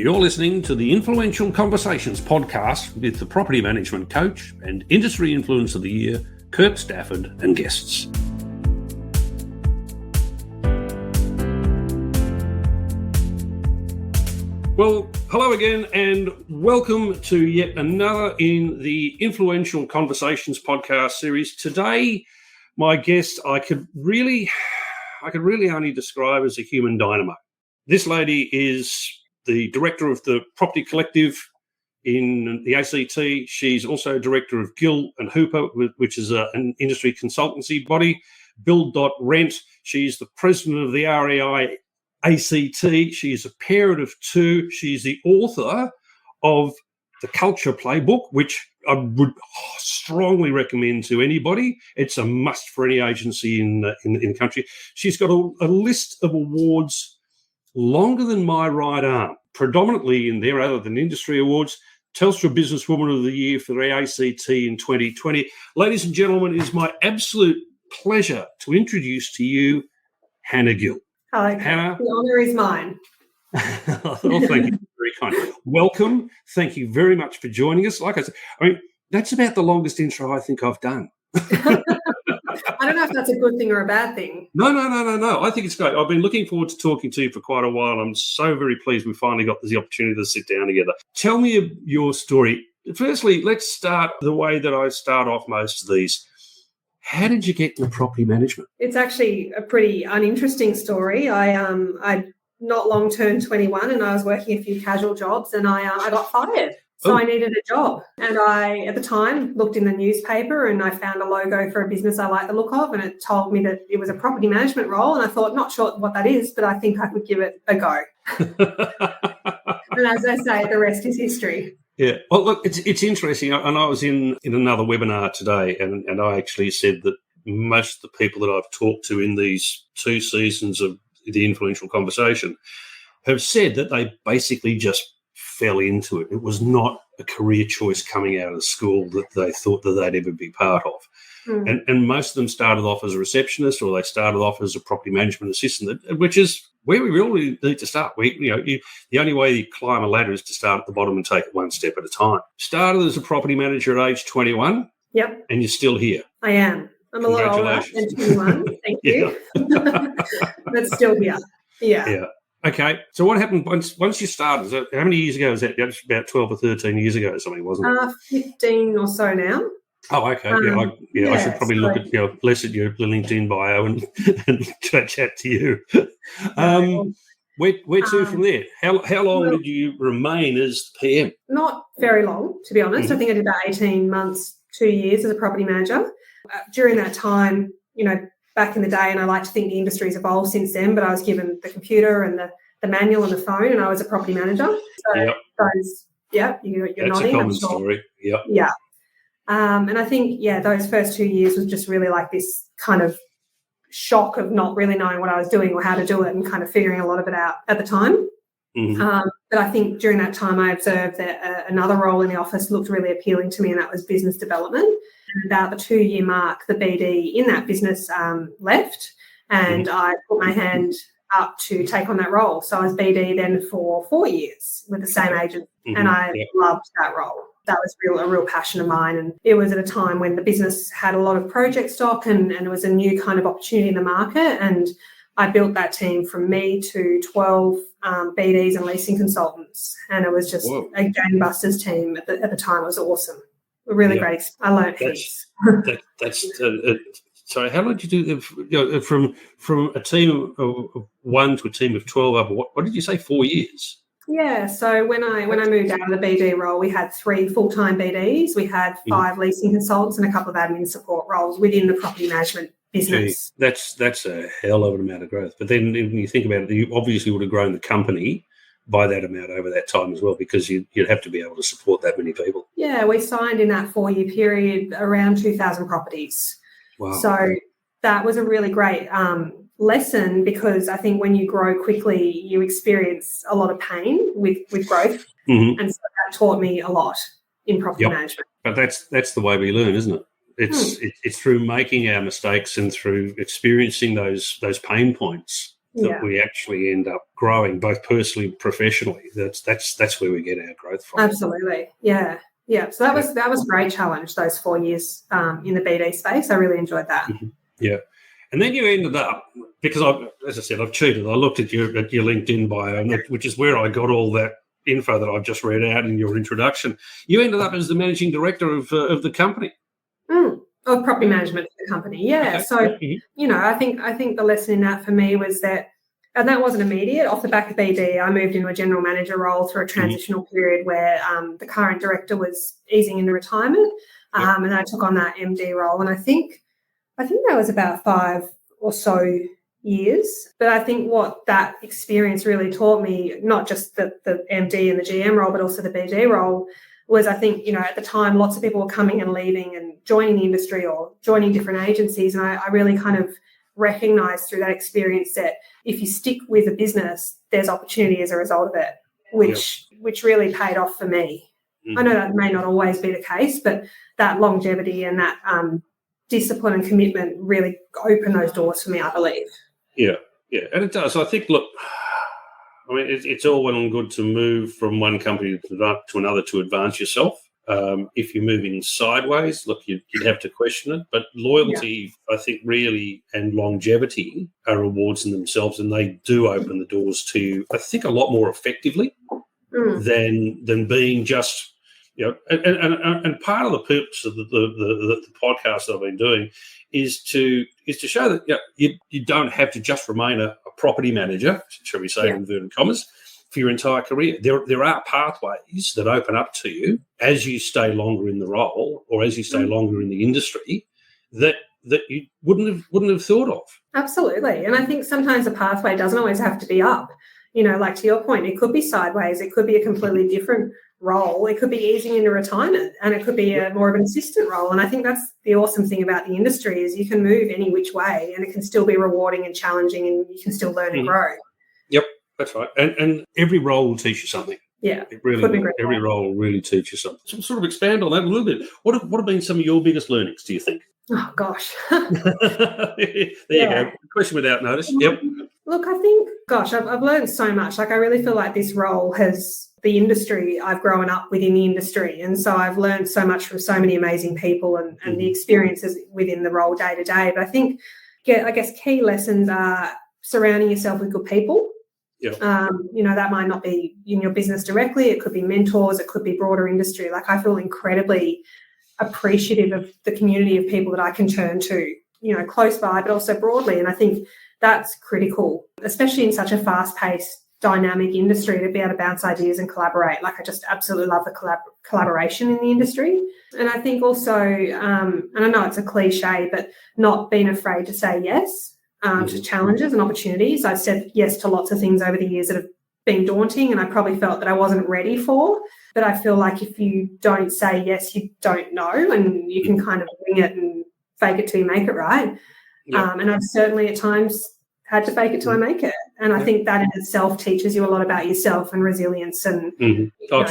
You're listening to the Influential Conversations podcast with the property management coach and industry influence of the year, Kirk, Stafford, and guests. Well, hello again and welcome to yet another in the Influential Conversations podcast series. Today, my guest I could really only describe as a human dynamo. This lady is the director of the Property Collective in the ACT. She's also director of Gill and Hooper, which is an industry consultancy body. Build.rent. She's the president of the REIACT. She's a parent of two. She's the author of the Culture Playbook, which I would strongly recommend to anybody. It's a must for any agency in the country. She's got a list of awards longer than my right arm, predominantly in there, other than industry awards. Telstra Businesswoman of the Year for the ACT in 2020. Ladies and gentlemen, it is my absolute pleasure to introduce to you Hannah Gill. Hello, Hannah. The honour is mine. Well, thank you. Very kind. Welcome. Thank you very much for joining us. Like I said, that's about the longest intro I think I've done. I don't know if that's a good thing or a bad thing. No. I think it's great. I've been looking forward to talking to you for quite a while. I'm so very pleased we finally got the opportunity to sit down together. Tell me your story. Firstly, let's start the way that I start off most of these. How did you get into property management? It's actually a pretty uninteresting story. I not long turned 21 and I was working a few casual jobs and I got fired. So I needed a job. And I, at the time, looked in the newspaper and I found a logo for a business I liked the look of, and it told me that it was a property management role. And I thought, not sure what that is, but I think I could give it a go. And as I say, the rest is history. Yeah. Well, look, it's interesting. And I was in another webinar today and I actually said that most of the people that I've talked to in these 2 seasons of the Influential Conversation have said that they basically just fell into it. It was not a career choice coming out of school that they thought that they'd ever be part of. And most of them started off as a receptionist or they started off as a property management assistant, which is where we really need to start. The only way you climb a ladder is to start at the bottom and take it one step at a time. Started as a property manager at age 21. Yep. And you're still here. I am. I'm a lot older than 21. Thank you. But still here. Yeah. Okay, so what happened once you started? How many years ago was that? That's about 12 or 13 years ago or something, wasn't it? 15 or so now. Oh, okay. I should probably look at less at your LinkedIn bio and chat to you. Where to from there? How long did you remain as PM? Not very long, to be honest. I think I did about 18 months, 2 years as a property manager. During that time, back in the day, and I like to think the industry's evolved since then, but I was given the computer and the manual and the phone, and I was a property manager. So you're That's nodding. A common story. Yep. Yeah. And I think, those first 2 years was just really like this kind of shock of not really knowing what I was doing or how to do it and kind of figuring a lot of it out at the time. Mm-hmm. But I think during that time I observed that another role in the office looked really appealing to me, and that was business development. And about the 2-year mark, the BD in that business left, and I put my hand up to take on that role. So I was BD then for 4 years with the same agent, and I loved that role. That was a real passion of mine, and it was at a time when the business had a lot of project stock and it was a new kind of opportunity in the market, and I built that team from me to 12 BDs and leasing consultants, and it was just a gangbusters team at the time. It was awesome. A really great. I learned heaps. So how did you do from a team of 1 to a team of 12 over what did you say, 4 years? Yeah, so when I moved out of the BD role, we had 3 full-time BDs, we had 5 leasing consultants and a couple of admin support roles within the property management business. Gee, that's a hell of an amount of growth. But then when you think about it, you obviously would have grown the company by that amount over that time as well, because you'd have to be able to support that many people. Yeah, we signed in that 4-year period around 2,000 properties. Wow. So that was a really great lesson, because I think when you grow quickly, you experience a lot of pain with growth. Mm-hmm. And so that taught me a lot in property management. But that's the way we learn, isn't it? It's through making our mistakes and through experiencing those pain points that we actually end up growing, both personally and professionally. That's where we get our growth from. Absolutely, yeah. So that was a great challenge. Those 4 years in the BD space, I really enjoyed that. Mm-hmm. Yeah, and then you ended up, because as I said, I've cheated. I looked at your LinkedIn bio, which is where I got all that info that I've just read out in your introduction. You ended up as the managing director of the company. Of property management for the company, yeah. Okay. So, I think the lesson in that for me was that, and that wasn't immediate. Off the back of BD, I moved into a general manager role through a transitional period where the current director was easing into retirement, and then I took on that MD role. And I think that was about 5 or so years. But I think what that experience really taught me, not just the MD and the GM role, but also the BD role, was I think, at the time, lots of people were coming and leaving and joining the industry or joining different agencies. And I really kind of recognised through that experience that if you stick with a business, there's opportunity as a result of it, which really paid off for me. Mm-hmm. I know that may not always be the case, but that longevity and that discipline and commitment really opened those doors for me, I believe. Yeah, and it does. I think, look, I mean, it's all well and good to move from one company to another to advance yourself. If you're moving sideways, look, you'd have to question it. But loyalty, I think, really, and longevity are rewards in themselves, and they do open the doors to you, I think, a lot more effectively than being just, and part of the purpose of the podcast that I've been doing is to show that you don't have to just remain a property manager, shall we say, in inverted commas, for your entire career. There are pathways that open up to you as you stay longer in the role or as you stay longer in the industry that you wouldn't have thought of. Absolutely. And I think sometimes the pathway doesn't always have to be up. Like to your point, it could be sideways. It could be a completely different role. It could be easing into retirement, and it could be more of an assistant role. And I think that's the awesome thing about the industry is you can move any which way and it can still be rewarding and challenging and you can still learn and grow. Yep, that's right. And every role will teach you something. Yeah, it really will. Every role will really teach you something. So sort of expand on that a little bit. What have been some of your biggest learnings, do you think? Oh, gosh. There you go. Question without notice. Yep. Look, I think, I've learned so much. Like, I really feel like this role has the industry. I've grown up within the industry. And so I've learned so much from so many amazing people and the experiences within the role day to day. But I think, I guess key lessons are surrounding yourself with good people. Yep. That might not be in your business directly. It could be mentors. It could be broader industry. Like, I feel incredibly appreciative of the community of people that I can turn to, close by, but also broadly. And I think that's critical, especially in such a fast-paced, dynamic industry, to be able to bounce ideas and collaborate. Like, I just absolutely love the collaboration in the industry. And I think also, and I know it's a cliche, but not being afraid to say yes to challenges and opportunities. I've said yes to lots of things over the years that have been daunting and I probably felt that I wasn't ready for. But I feel like if you don't say yes, you don't know, and you can kind of wing it and fake it till you make it, right? Yep. And I've certainly at times had to fake it till I make it. And I think that in itself teaches you a lot about yourself and resilience. And true. Oh,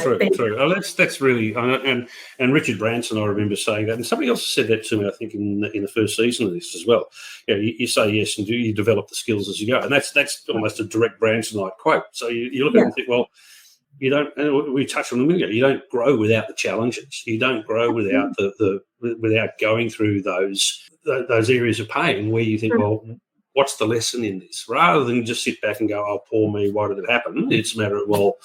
that's really, and Richard Branson, I remember saying that, and somebody else said that to me, I think, in the first season of this as well. You say yes, and you develop the skills as you go, and that's almost a direct Branson-like quote. So you look at it and think, well, you don't. And we touched on a minute ago. You don't grow without the challenges. You don't grow without without going through those areas of pain where you think, well, what's the lesson in this? Rather than just sit back and go, oh, poor me, why did it happen? It's a matter of, well,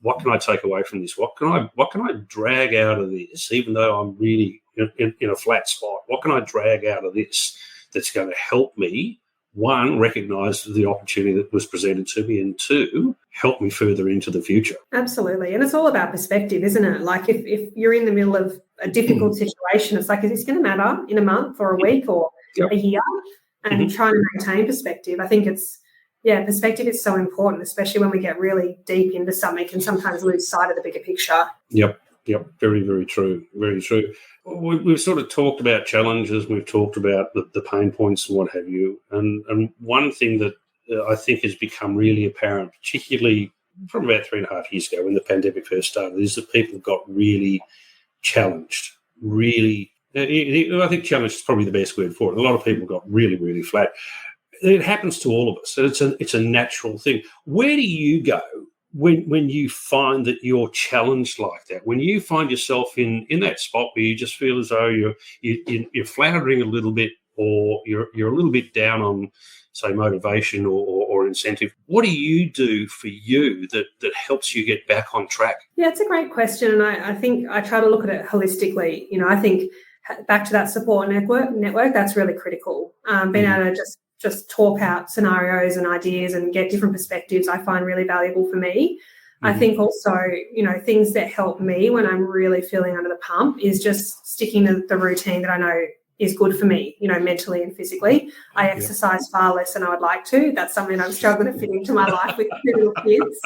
what can I take away from this? What can I drag out of this, even though I'm really in a flat spot? What can I drag out of this that's going to help me, one, recognise the opportunity that was presented to me, and two, help me further into the future? Absolutely. And it's all about perspective, isn't it? Like, if you're in the middle of a difficult situation, it's like, is this going to matter in a month or a week or a year? And trying to maintain perspective. I think perspective is so important, especially when we get really deep into something and sometimes lose sight of the bigger picture. Yep. Very, very true. Very true. We've sort of talked about challenges. We've talked about the pain points and what have you. And one thing that I think has become really apparent, particularly from about 3.5 years ago when the pandemic first started, is that people got really challenged, I think challenge is probably the best word for it. A lot of people got really, really flat. it happens to all of us. It's a natural thing. Where do you go when you find that you're challenged like that? When you find yourself in that spot where you just feel as though you're floundering a little bit, or you're a little bit down on, say, motivation or incentive, what do you do for you that helps you get back on track? Yeah, it's a great question, and I think I try to look at it holistically. I think back to that support network, that's really critical. Being able to just talk out scenarios and ideas and get different perspectives, I find really valuable for me. I think also, things that help me when I'm really feeling under the pump is just sticking to the routine that I know is good for me, mentally and physically. I exercise far less than I would like to. That's something I'm struggling to fit into my life with 2 little kids.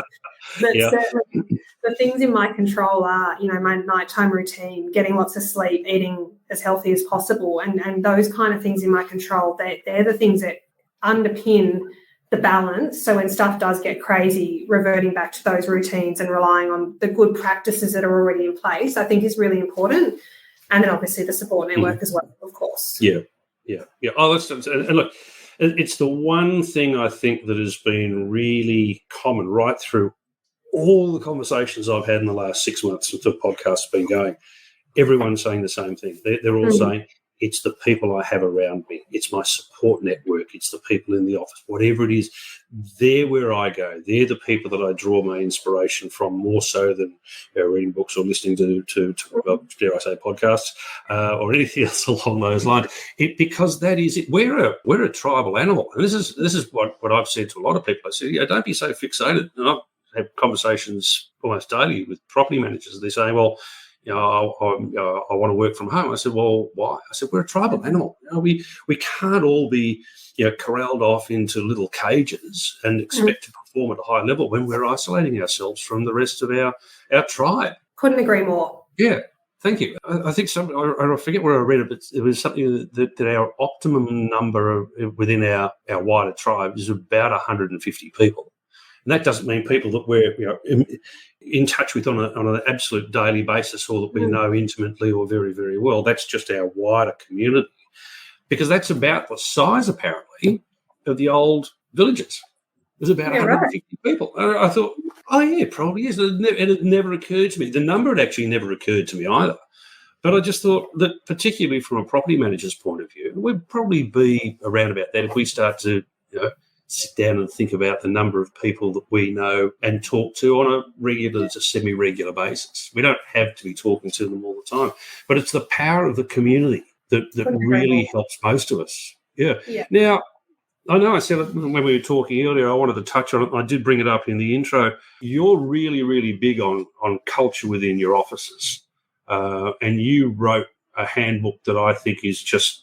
But certainly the things in my control are, my nighttime routine, getting lots of sleep, eating as healthy as possible, and those kind of things in my control. They're the things that underpin the balance. So when stuff does get crazy, reverting back to those routines and relying on the good practices that are already in place, I think is really important. And then obviously the support network as well, of course. Yeah. Oh, and look, it's the one thing I think that has been really common right through all the conversations I've had in the last 6 months since the podcast's been going. Everyone's saying the same thing. They're all saying, it's the people I have around me. It's my support network. It's the people in the office, whatever it is. They're where I go. They're the people that I draw my inspiration from, more so than reading books or listening to dare I say, podcasts or anything else along those lines. Because that is it. We're a tribal animal. And this is what I've said to a lot of people. I said, don't be so fixated. And I've had conversations almost daily with property managers. They say, well, I want to work from home. I said, well, why? I said, we're a tribal animal. We can't all be corralled off into little cages and expect to perform at a high level when we're isolating ourselves from the rest of our tribe. Couldn't agree more. Yeah, thank you. I think I forget where I read it, but it was something that our optimum number within our wider tribe is about 150 people. And that doesn't mean people that we're in touch with on an absolute daily basis, or that we know intimately or very, very well. That's just our wider community, because that's about the size, apparently, of the old villages. There's about 150 people. I thought, oh, yeah, probably is. And it never occurred to me. The number had actually never occurred to me either. But I just thought that, particularly from a property manager's point of view, we'd probably be around about that if we start to, sit down and think about the number of people that we know and talk to on a regular to semi-regular basis. We don't have to be talking to them all the time, but it's the power of the community that really helps most of us. Yeah. Now, I know I said it when we were talking earlier, I wanted to touch on it. I did bring it up in the intro. You're really, really big on culture within your offices, and you wrote a handbook that I think is just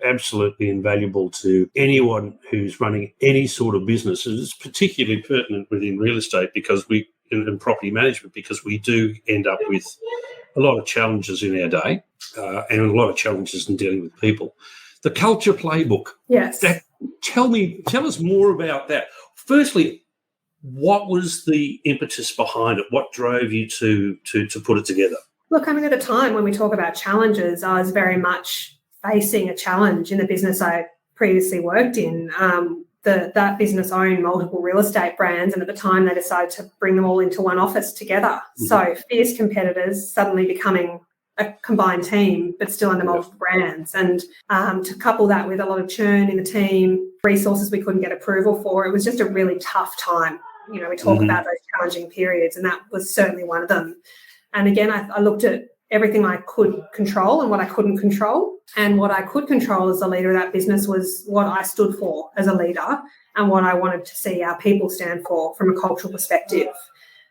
absolutely invaluable to anyone who's running any sort of business. It's particularly pertinent within real estate because in property management, because we do end up with a lot of challenges in our day and a lot of challenges in dealing with people. The Culture Playbook. Yes. Tell us more about that. Firstly, what was the impetus behind it? What drove you to put it together? Look, at a time when we talk about challenges, I was very much facing a challenge in the business I previously worked in. That business owned multiple real estate brands, and at the time they decided to bring them all into one office together. So fierce competitors suddenly becoming a combined team, but still under multiple brands. And to couple that with a lot of churn in the team, resources we couldn't get approval for, it was just a really tough time. We talk about those challenging periods, and that was certainly one of them. And again, I looked at everything I could control and what I couldn't control. And what I could control as a leader of that business was what I stood for as a leader and what I wanted to see our people stand for from a cultural perspective.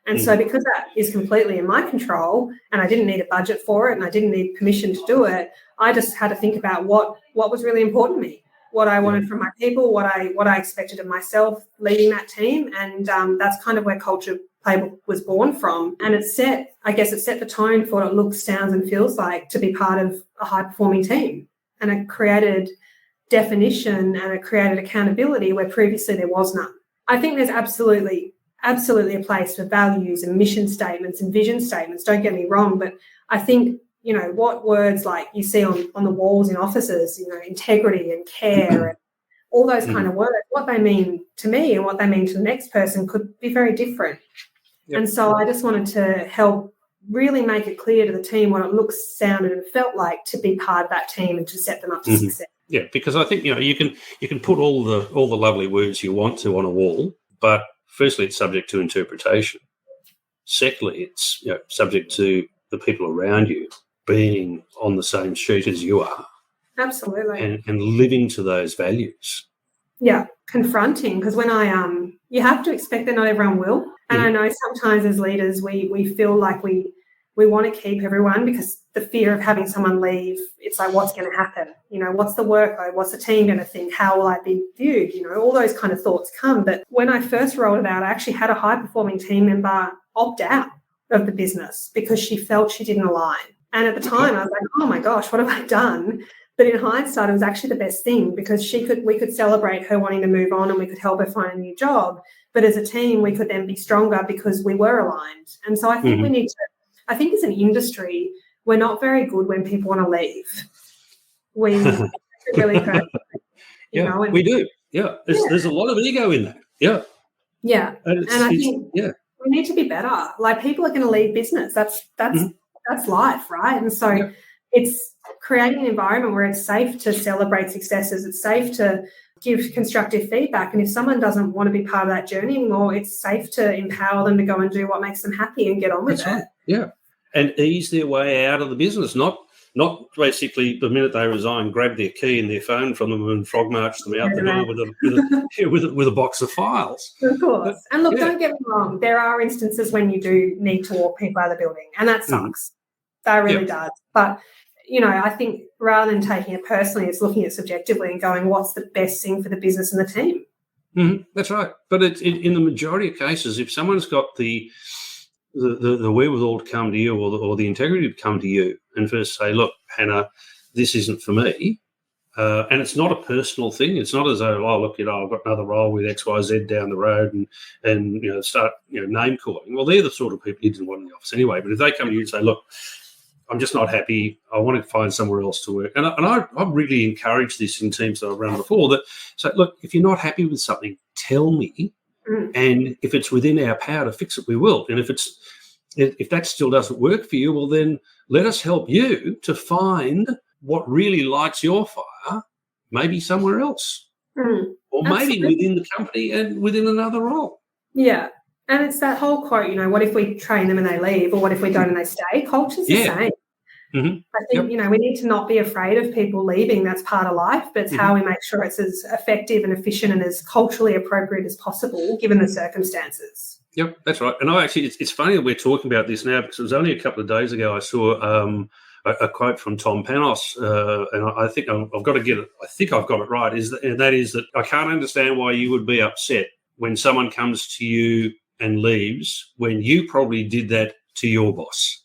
And so because that is completely in my control and I didn't need a budget for it and I didn't need permission to do it, I just had to think about what was really important to me, what I wanted from my people, what I expected of myself leading that team. And that's kind of where Culture Playbook was born from. And it set the tone for what it looks, sounds and feels like to be part of a high-performing team. And it created definition and it created accountability where previously there was none. I think there's absolutely a place for values and mission statements and vision statements, don't get me wrong, but I think, what words like you see on the walls in offices, integrity and care and all those kind of words, what they mean to me and what they mean to the next person could be very different. Yep. And so I just wanted to help really make it clear to the team what it looks, sounded and felt like to be part of that team and to set them up to success. Yeah, because I think, you can put all the lovely words you want to on a wall, but firstly, it's subject to interpretation. Secondly, it's subject to the people around you being on the same sheet as you are. Absolutely. And living to those values. Yeah, confronting, because when you have to expect that not everyone will. And I know sometimes as leaders we feel like we want to keep everyone because the fear of having someone leave, it's like, what's going to happen? What's the workload? What's the team going to think? How will I be viewed? All those kind of thoughts come. But when I first rolled it out, I actually had a high-performing team member opt out of the business because she felt she didn't align. And at the time, I was like, oh, my gosh, what have I done? But in hindsight, it was actually the best thing because we could celebrate her wanting to move on and we could help her find a new job. But as a team, we could then be stronger because we were aligned. And so I think we need to, I think as an industry, we're not very good when people want to leave. We really hurt. We do. Yeah. There's a lot of ego in that. Yeah. Yeah. And I think we need to be better. Like, people are going to leave business. That's life, right? And so it's creating an environment where it's safe to celebrate successes. It's safe to give constructive feedback. And if someone doesn't want to be part of that journey anymore, it's safe to empower them to go and do what makes them happy and get on with it. Right. Yeah. And ease their way out of the business, not basically the minute they resign, grab their key and their phone from them and frog march them out the door with a box of files. Of course. And look, don't get me wrong, there are instances when you do need to walk people out of the building, and that sucks. That really does. But I think rather than taking it personally, it's looking at it subjectively and going, what's the best thing for the business and the team? That's right. But in the majority of cases, if someone's got the wherewithal to come to you or the integrity to come to you and first say, look, Hannah, this isn't for me, and it's not a personal thing. It's not as though, oh, look, I've got another role with XYZ down the road and start name calling. Well, they're the sort of people you didn't want in the office anyway. But if they come to you and say, look, I'm just not happy, I want to find somewhere else to work. And I've really encouraged this in teams that I've run before, that say, look, if you're not happy with something, tell me. And if it's within our power to fix it, we will. And if that still doesn't work for you, well, then let us help you to find what really lights your fire, maybe somewhere else, or maybe within the company and within another role. Yeah. And it's that whole quote, what if we train them and they leave, or what if we don't and they stay? Culture's the same. I think, we need to not be afraid of people leaving. That's part of life, but it's how we make sure it's as effective and efficient and as culturally appropriate as possible given the circumstances. Yep, that's right. And it's funny that we're talking about this now, because it was only a couple of days ago I saw a quote from Tom Panos, and I think I've got to get it. I think I've got it right. That is that I can't understand why you would be upset when someone comes to you and leaves when you probably did that to your boss.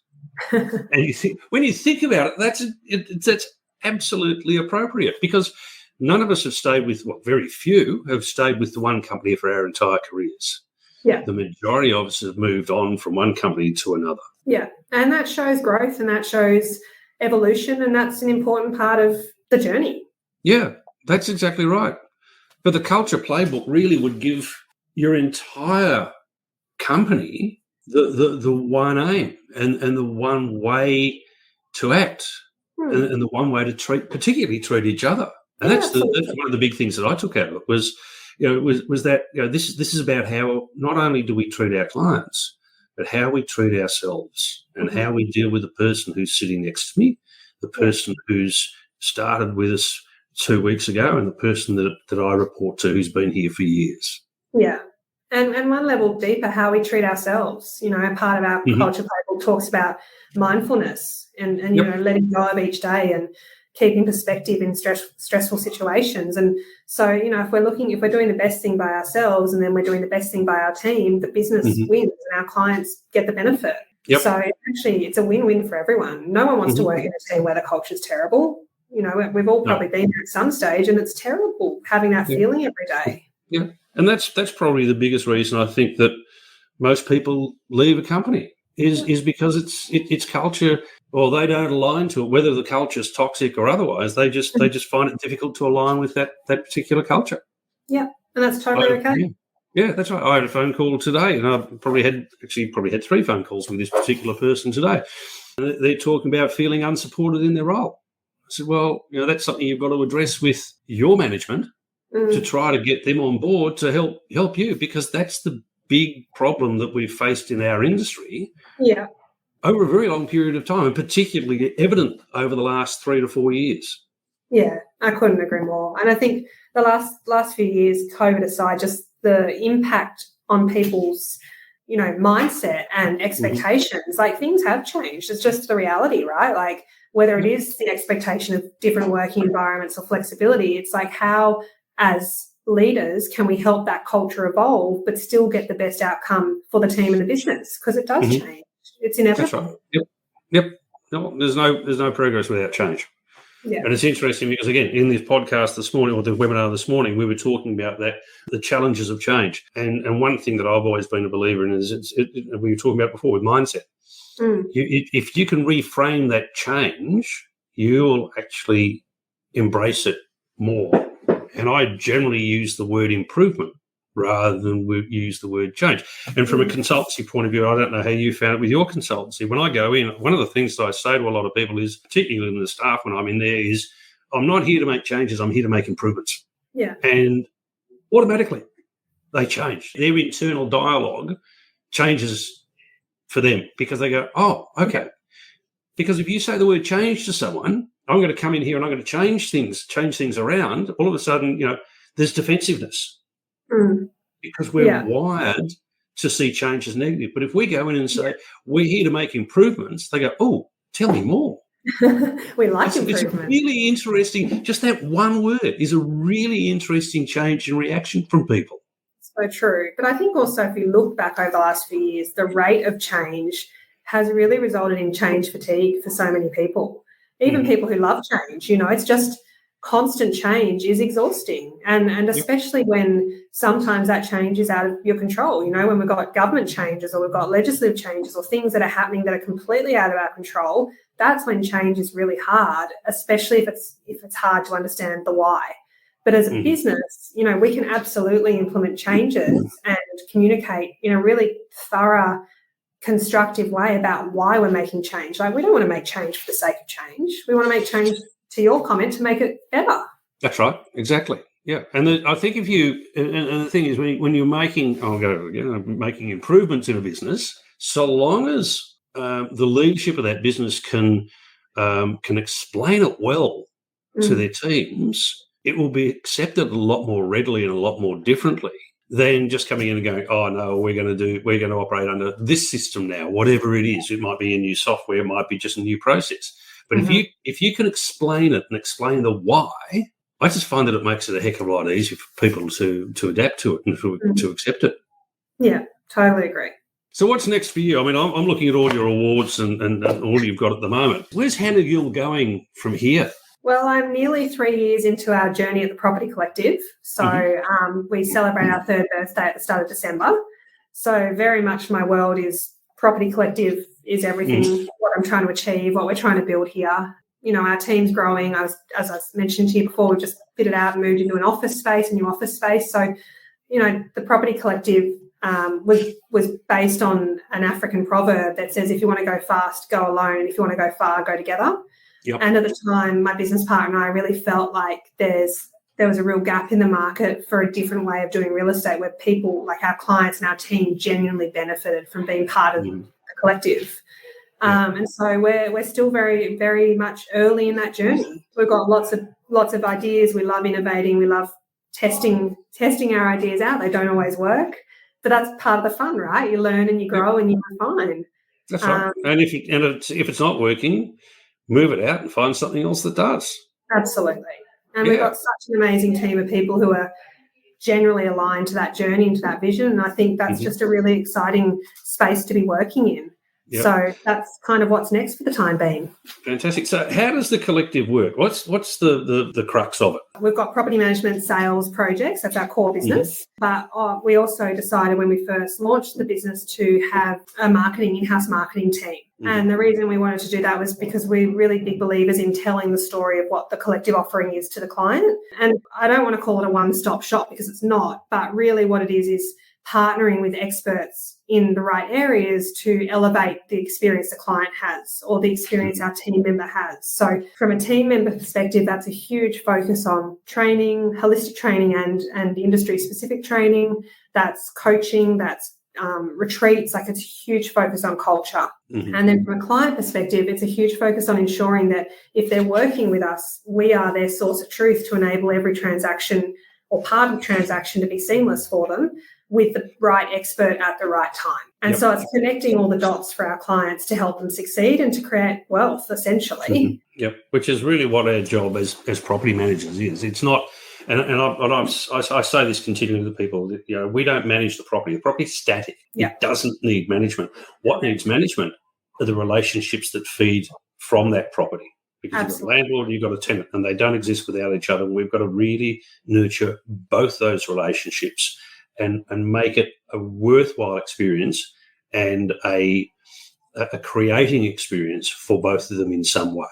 And when you think about it, that's absolutely appropriate, because none of us have stayed with, very few have stayed with the one company for our entire careers. Yeah. The majority of us have moved on from one company to another. Yeah. And that shows growth and that shows evolution, and that's an important part of the journey. Yeah, that's exactly right. But the Culture Playbook really would give your entire company the one aim and the one way to act and the one way to particularly treat each other. And that's one of the big things that I took out of it was that this is about how not only do we treat our clients, but how we treat ourselves and how we deal with the person who's sitting next to me, the person who's started with us 2 weeks ago, and the person that I report to who's been here for years. Yeah. And one level deeper, how we treat ourselves. Part of our Culture Playbook talks about mindfulness and letting go of each day and keeping perspective in stressful situations. And so, if we're doing the best thing by ourselves and then we're doing the best thing by our team, the business wins and our clients get the benefit. Yep. So actually it's a win-win for everyone. No one wants to work in a team where the culture's terrible. We've all probably been there at some stage, and it's terrible having that feeling every day. Yeah. And that's probably the biggest reason I think that most people leave a company is because its culture or they don't align to it, whether the culture's toxic or otherwise. They just find it difficult to align with that particular culture. Yeah, and that's totally okay. Yeah, that's right. I had a phone call today, and I probably had 3 phone calls with this particular person today. And they're talking about feeling unsupported in their role. I said, well, that's something you've got to address with your management to try to get them on board to help you, because that's the big problem that we've faced in our industry. Yeah. Over a very long period of time, and particularly evident over the last 3 to 4 years. Yeah, I couldn't agree more. And I think the last few years, COVID aside, just the impact on people's, mindset and expectations, like things have changed. It's just the reality, right? Like whether it is the expectation of different working environments or flexibility, it's like how as leaders can we help that culture evolve but still get the best outcome for the team and the business, because it does change. It's inevitable. That's right. Yep. No, there's no progress without change. Yeah. And it's interesting because, again, in this podcast this morning, or the webinar this morning, we were talking about the challenges of change. And one thing that I've always been a believer in is we were talking about before with mindset. If you can reframe that change, you'll actually embrace it more. And I generally use the word improvement rather than use the word change. And from a consultancy point of view, I don't know how you found it with your consultancy. When I go in, one of the things that I say to a lot of people is, particularly in the staff when I'm in there, is I'm not here to make changes, I'm here to make improvements. Yeah. And automatically they change. Their internal dialogue changes for them because they go, oh, okay. Because if you say the word change to someone, I'm going to come in here and I'm going to change things around, all of a sudden, there's defensiveness. Because we're wired to see change as negative. But if we go in and say, we're here to make improvements, they go, oh, tell me more. We like improvement. It's really interesting. Just that one word is a really interesting change in reaction from people. So true. But I think also if you look back over the last few years, the rate of change has really resulted in change fatigue for so many people. Even people who love change, it's just constant change is exhausting. And especially when sometimes that change is out of your control, when we've got government changes or we've got legislative changes or things that are happening that are completely out of our control, that's when change is really hard, especially if it's hard to understand the why. But as a business, we can absolutely implement changes and communicate in a really thorough, constructive way about why we're making change. Like, we don't want to make change for the sake of change. We want to make change, to your comment, to make it better. That's right. Exactly. Yeah. And I think if you, and the thing is, when you're making improvements in a business, so long as the leadership of that business can explain it well to their teams, it will be accepted a lot more readily and a lot more differently than just coming in and going, oh no, we're going to operate under this system now, whatever it is. It might be a new software, it might be just a new process. But if you can explain it and explain the why, I just find that it makes it a heck of a lot easier for people to adapt to it and to accept it. Yeah, totally agree. So what's next for you? I mean, I'm looking at all your awards and all you've got at the moment. Where's Hannah Gill going from here? Well, I'm nearly 3 years into our journey at the Property Collective. So we celebrate our 3rd birthday at the start of December. So very much my world is Property Collective is everything, what I'm trying to achieve, what we're trying to build here. Our team's growing. As I mentioned to you before, we've just fitted out and moved into a new office space. So, the Property Collective was based on an African proverb that says, if you want to go fast, go alone. And if you want to go far, go together. Yep. And at the time, my business partner and I really felt like there was a real gap in the market for a different way of doing real estate where people, like our clients and our team, genuinely benefited from being part of the collective. And so we're still very, very much early in that journey. We've got lots of ideas. We love innovating. We love testing our ideas out. They don't always work, but that's part of the fun, right? You learn and you grow and you refine. That's right. And if it's not working, move it out and find something else that does. Absolutely. And we've got such an amazing team of people who are generally aligned to that journey and to that vision. And I think that's just a really exciting space to be working in. Yep. So that's kind of what's next for the time being. Fantastic. So how does the collective work? What's the crux of it? We've got property management sales projects. That's our core business. But we also decided when we first launched the business to have a in-house marketing team. And the reason we wanted to do that was because we're really big believers in telling the story of what the collective offering is to the client. And I don't want to call it a one-stop shop because it's not, but really what it is partnering with experts in the right areas to elevate the experience the client has or the experience our team member has. So from a team member perspective, that's a huge focus on training, holistic training and industry-specific training. That's coaching, that's retreats. Like, it's a huge focus on culture. And then from a client perspective, it's a huge focus on ensuring that if they're working with us, we are their source of truth to enable every transaction or part of the transaction to be seamless for them with the right expert at the right time. And so it's connecting all the dots for our clients to help them succeed and to create wealth, essentially. Which is really what our job as property managers is. It's not, I say this continually to people, that, you know, we don't manage the property. The property's static. It doesn't need management. What needs management are the relationships that feed from that property. Because you've got a landlord, you've got a tenant, and they don't exist without each other. We've got to really nurture both those relationships and make it a worthwhile experience and a creating experience for both of them in some way.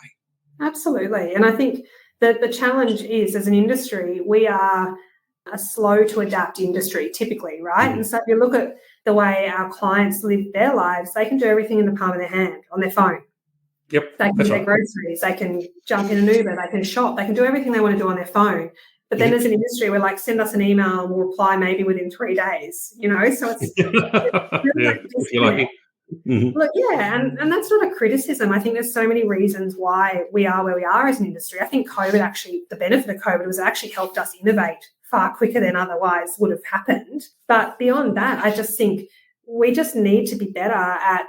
Absolutely. And I think that the challenge is, as an industry, we are a slow to adapt industry typically, right? And so if you look at the way our clients live their lives, they can do everything in the palm of their hand on their phone. They can do their groceries, they can jump in an Uber, they can shop, they can do everything they want to do on their phone. But then as an industry, we're like, send us an email and we'll reply maybe within 3 days, you know? So it's really Look, and that's not a criticism. I think there's so many reasons why we are where we are as an industry. I think COVID actually, the benefit of COVID was it actually helped us innovate far quicker than otherwise would have happened. But beyond that, I just think we just need to be better at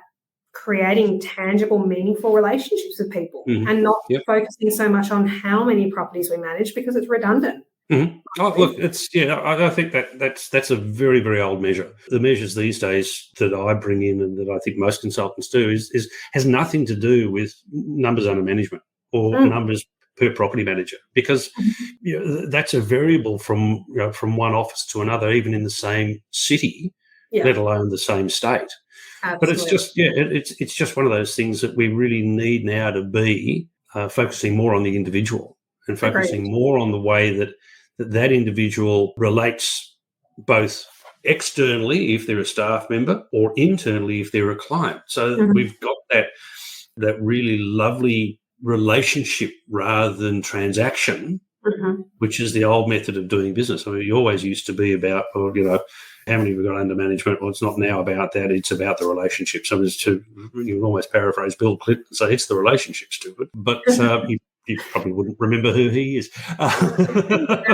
creating tangible, meaningful relationships with people and not focusing so much on how many properties we manage because it's redundant. Oh, look, I think that's a very, very old measure. The measures these days that I bring in and that I think most consultants do has nothing to do with numbers under management or numbers per property manager, because that's a variable from one office to another, even in the same city, let alone the same state. Absolutely. But it's just one of those things that we really need now to be focusing more on the individual and focusing more on the way that individual relates both externally if they're a staff member or internally if they're a client. So we've got that really lovely relationship rather than transaction, which is the old method of doing business. I mean, it always used to be about, how many we've got under management. Well, it's not now about that. It's about the relationship. So you can almost paraphrase Bill Clinton and say it's the relationship, stupid. But you probably wouldn't remember who he is. I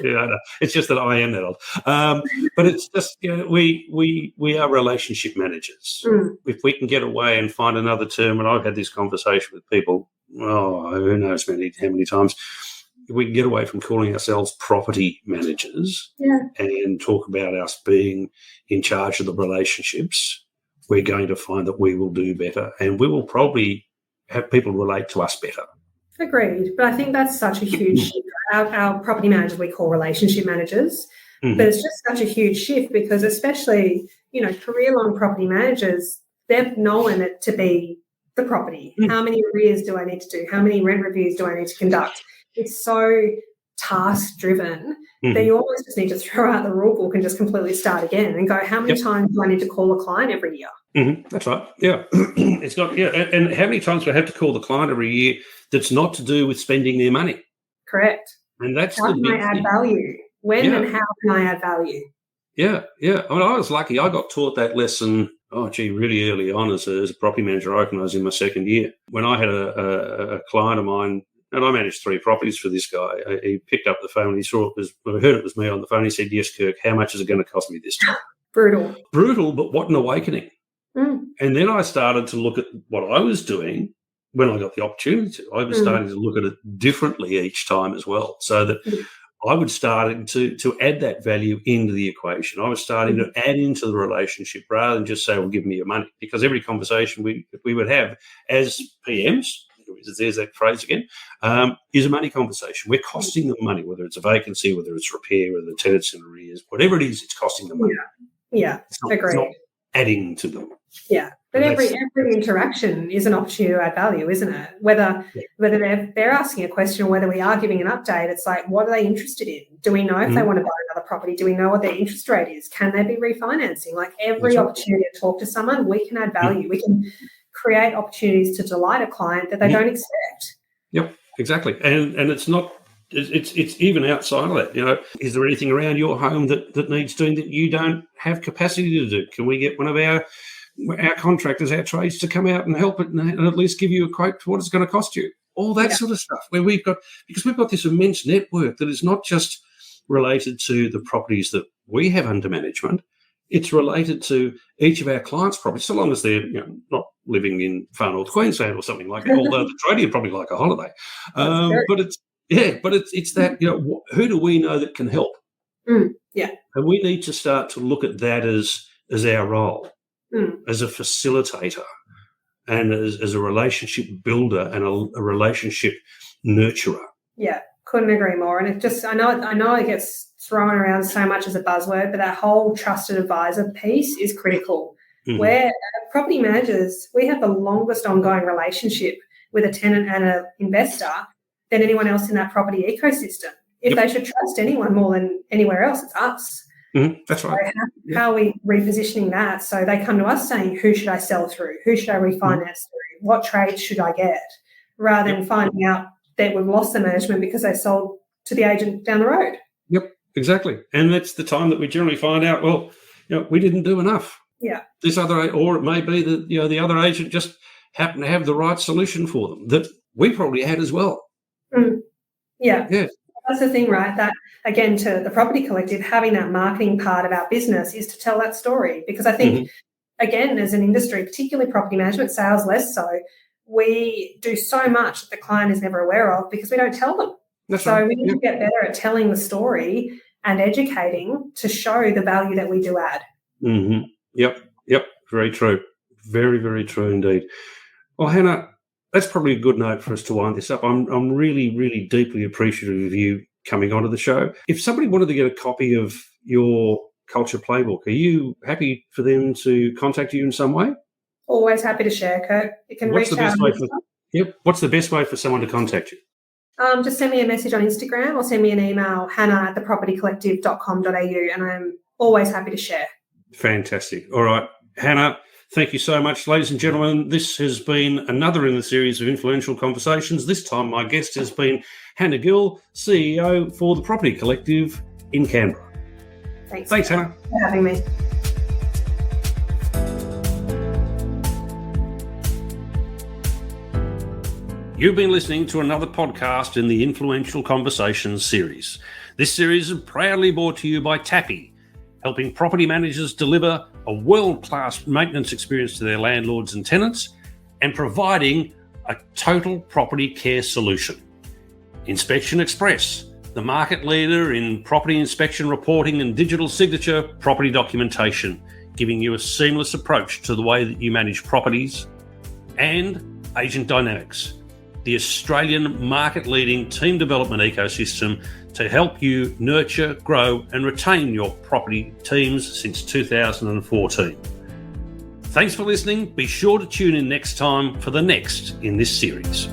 know. It's just that I am that old. But it's just, we are relationship managers. If we can get away and find another term, and I've had this conversation with people, who knows how many times, if we can get away from calling ourselves property managers and talk about us being in charge of the relationships, we're going to find that we will do better and we will probably have people relate to us better. Agreed. But I think that's such a huge shift. Our property managers we call relationship managers, but it's just such a huge shift because especially, career-long property managers, they've known it to be the property. How many arrears do I need to do? How many rent reviews do I need to conduct? It's so task-driven that you almost just need to throw out the rule book and just completely start again and go, how many times do I need to call a client every year? That's right. Yeah. It's not, and how many times do I have to call the client every year that's not to do with spending their money? Correct. And that's how can I add value? When and how can I add value? Yeah. I mean, I was lucky. I got taught that lesson, really early on as a property manager. I reckon I was in my second year. When I had a client of mine, and I managed 3 properties for this guy. He picked up the phone. He heard it was me on the phone. He said, "Yes, Kirk, how much is it going to cost me this time?" Brutal, but what an awakening. And then I started to look at what I was doing when I got the opportunity to. I was starting to look at it differently each time as well, so that I would start to add that value into the equation. I was starting to add into the relationship rather than just say, well, give me your money. Because every conversation we would have as PMs, there's that phrase again, is a money conversation. We're costing them money, whether it's a vacancy, whether it's repair, whether the tenant's in arrears, whatever it is, it's costing them money. Yeah, It's not adding to them. Yeah. But every interaction is an opportunity to add value, isn't it? Whether they're asking a question or whether we are giving an update, it's like, what are they interested in? Do we know if they want to buy another property? Do we know what their interest rate is? Can they be refinancing? Like every opportunity to talk to someone, we can add value. We can create opportunities to delight a client that they don't expect. Yep, exactly. And it's not, it's even outside of that. Is there anything around your home that needs doing that you don't have capacity to do? Can we get one of our contractors, our trades, to come out and help it and at least give you a quote to what it's going to cost you? All that sort of stuff. Where we've got this immense network that is not just related to the properties that we have under management. It's related to each of our clients' properties, so long as they're not living in far north Queensland or something like that. Although the tradie would probably like a holiday, but it's that who do we know that can help? And we need to start to look at that as our role. As a facilitator and as a relationship builder and a relationship nurturer. Yeah, couldn't agree more. And it just, I know it gets thrown around so much as a buzzword, but that whole trusted advisor piece is critical. Where property managers, we have the longest ongoing relationship with a tenant and an investor than anyone else in that property ecosystem. If they should trust anyone more than anywhere else, it's us. That's right. So how are we repositioning that? So they come to us saying, who should I sell through? Who should I refinance through? What trades should I get? Rather than finding out that we've lost the management because they sold to the agent down the road. Yep, exactly. And that's the time that we generally find out, we didn't do enough. Yeah. Or it may be that, the other agent just happened to have the right solution for them that we probably had as well. Yeah. That's the thing, right? That, again, to the property collective, having that marketing part of our business is to tell that story. Because I think, again, as an industry, particularly property management, sales less so, we do so much that the client is never aware of because we don't tell them. We need to get better at telling the story and educating to show the value that we do add. Yep. Very true. Very, very true indeed. Well, Hannah, that's probably a good note for us to wind this up. I'm really, really deeply appreciative of you coming onto the show. If somebody wanted to get a copy of your Culture Playbook, are you happy for them to contact you in some way? Always happy to share, Kirk. You can reach out. What's the best way for someone to contact you? Just send me a message on Instagram or send me an email, hannah@thepropertycollective.com.au, and I'm always happy to share. Fantastic. All right, Hannah, thank you so much. Ladies and gentlemen, this has been another in the series of Influential Conversations. This time my guest has been Hannah Gill, CEO for the Property Collective in Canberra. Thanks, Hannah. For having me. You've been listening to another podcast in the Influential Conversations series. This series is proudly brought to you by Tappy, helping property managers deliver a world-class maintenance experience to their landlords and tenants and providing a total property care solution. Inspection Express, the market leader in property inspection reporting and digital signature property documentation, giving you a seamless approach to the way that you manage properties. And Agent Dynamics, the Australian market-leading team development ecosystem to help you nurture, grow and retain your property teams since 2014. Thanks for listening. Be sure to tune in next time for the next in this series.